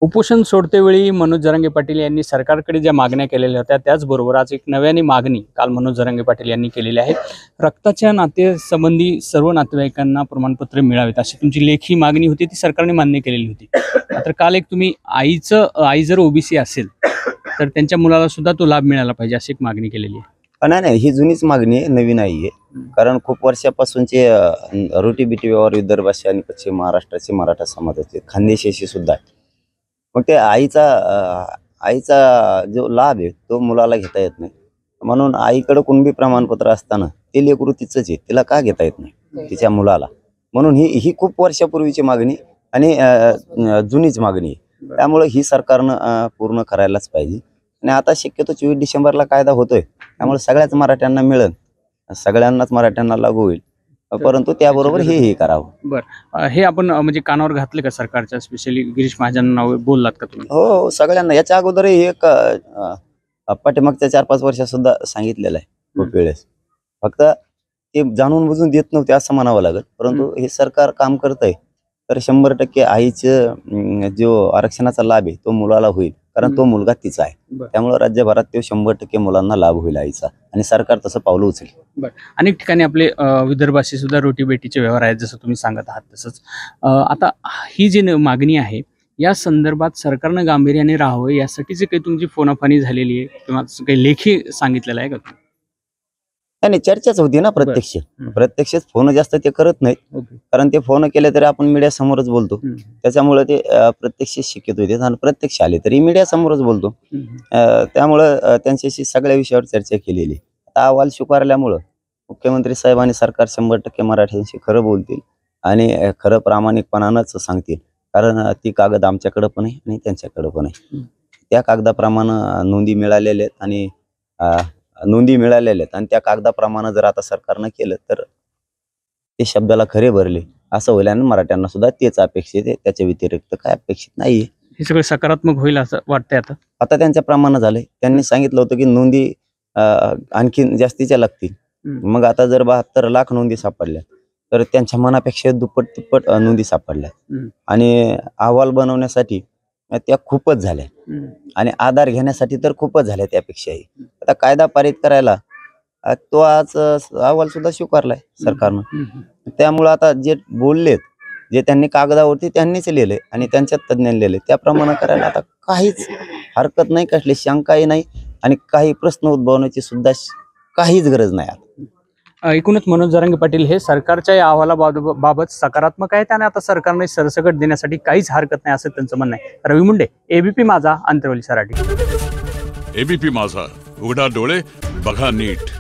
उपोषण सोडतेवेळी मनोज जरांगे पाटील यांनी सरकारकडे ज्या मागण्या केलेल्या होत्या त्याचबरोबर आज एक नव्याने मागणी काल मनोज जरांगे पाटील यांनी केलेली आहे। रक्ताच्या नातेसंबंधी सर्व नातेवाईकांना प्रमाणपत्र मिळावेत अशी तुमची लेखी मागणी होती, ती सरकारने मान्य केलेली होती। मात्र काल एक तुम्ही आई जर ओबीसी असेल तर त्यांच्या मुलाला सुद्धा तो लाभ मिळाला पाहिजे अशी एक मागणी केलेली आहे। नाही, ही जुनीच मागणी आहे, नवी नाहीये। कारण खूप वर्षापासूनचे रोटी-बिटी व्यवहार विदर्भाचे आणि पश्चिम महाराष्ट्राचे मराठा समाजाचे खानदेशाशी सुद्धा आहे। मग ते आईचा जो लाभ आहे तो मुलाला घेता येत नाही, म्हणून आईकडे कुणबी प्रमाणपत्र असताना ते लेकरू तिचंच आहे, तिला का घेता येत नाही तिच्या मुलाला? म्हणून ही खूप वर्षापूर्वीची मागणी आणि जुनीच मागणी आहे। त्यामुळे ही सरकारनं पूर्ण करायलाच पाहिजे। आणि आता शक्यतो 24 डिसेंबरला कायदा होतोय, त्यामुळे सगळ्याच मराठ्यांना मिळेल, सगळ्यांनाच मराठ्यांना लागू होईल, परंतु त्याबरोबर हे करावं। बरं, हे आपण म्हणजे कानावर घातले का सरकारच्या? स्पेशली गिरीश महाजनांना बोललात का तुम्ही? हो, सगळ्यांना। याच्या अगोदर एक पाठीमागच्या 4-5 वर्षात सुद्धा सांगितलेलं आहे खूप वेळेस, फक्त ते जाणून बुजून देत नव्हते असं म्हणावं लागेल। परंतु हे सरकार काम करतंय तर 100% आईचं जो आरक्षणाचा लाभ आहे तो मुलाला होईल, कारण तो मुलगा तिचा आहे। त्यामुळे राज्यभरात तो 100% मुलांना लाभ होईल आईचा, आणि सरकार तसं पावलं उचलेल। बरं, अनेक ठिकाणी आपले विदर्भाशी सुद्धा रोटी-बेटीचे व्यवहार आहेत, जसं तुम्ही सांगत आहात तसंच। आता ही जी मागणी आहे या संदर्भात सरकारनं गांभीर्याने राहावं यासाठीची काही तुमची फोनाफानी झालेली आहे किंवा काही लेखी सांगितलेलं आहे का तुम्ही? नाही, चर्चाच होती ना प्रत्यक्षच फोन जास्त ते करत नाहीत, कारण ते फोन केले तरी आपण मीडिया समोरच बोलतो, त्याच्यामुळे ते प्रत्यक्ष शक्यतो होते, आणि प्रत्यक्ष आले तरी मीडिया समोरच बोलतो। त्यामुळे त्यांच्याशी सगळ्या विषयावर चर्चा केलेली। आता अहवाल स्वीकारल्यामुळं मुख्यमंत्री साहेब आणि सरकार 100% मराठ्यांशी खरं बोलतील आणि खरं प्रामाणिकपणानंच सांगतील, कारण ती कागद आमच्याकडे पण आहे आणि त्यांच्याकडे पण आहे। त्या कागदाप्रमाणे नोंदी मिळालेल्या आहेत आणि त्या कागदाप्रमाणे जर आता सरकारनं केलं तर ते शब्दाला खरे भरले असं होईल, आणि मराठ्यांना सुद्धा तेच अपेक्षित आहे, त्याच्या व्यतिरिक्त काय अपेक्षित नाहीये। हे सगळं सकारात्मक होईल असं वाटतंय आता त्यांच्या प्रमाणे झालंय। त्यांनी सांगितलं होतं की नोंदी आणखीन जास्तीच्या लागतील, मग आता जर 72 लाख नोंदी सापडल्या तर त्यांच्या मनापेक्षा दुप्पट तिप्पट नोंदी सापडल्या, आणि अहवाल बनवण्यासाठी त्या खूपच झाल्या, आणि आधार घेण्यासाठी तर खूपच झाल्या त्यापेक्षाही। आता कायदा पारित करायला तो आज अहवाल सुद्धा स्वीकारलाय सरकारनं, त्यामुळे आता जे बोललेत, जे त्यांनी कागदावरती त्यांनीच लिहिले आणि त्यांच्यात तज्ञांनी लिहिले, त्याप्रमाणे करायला आता काहीच हरकत नाही, कसली शंकाही नाही, आणि काही प्रश्न उद्भवण्याची सुद्धा काहीच गरज नाही। एकूणच मनोज जरांगे पाटील हे सरकारच्या या अहवालाबाबत सकारात्मक आहेत, आणि आता सरकारने सरसकट देण्यासाठी काहीच हरकत नाही असं त्यांचं म्हणणं आहे। रवी मुंडे, एबीपी माझा, आंतरवली, सराटी। एबीपी माझा, उघडा डोळे बघा नीट।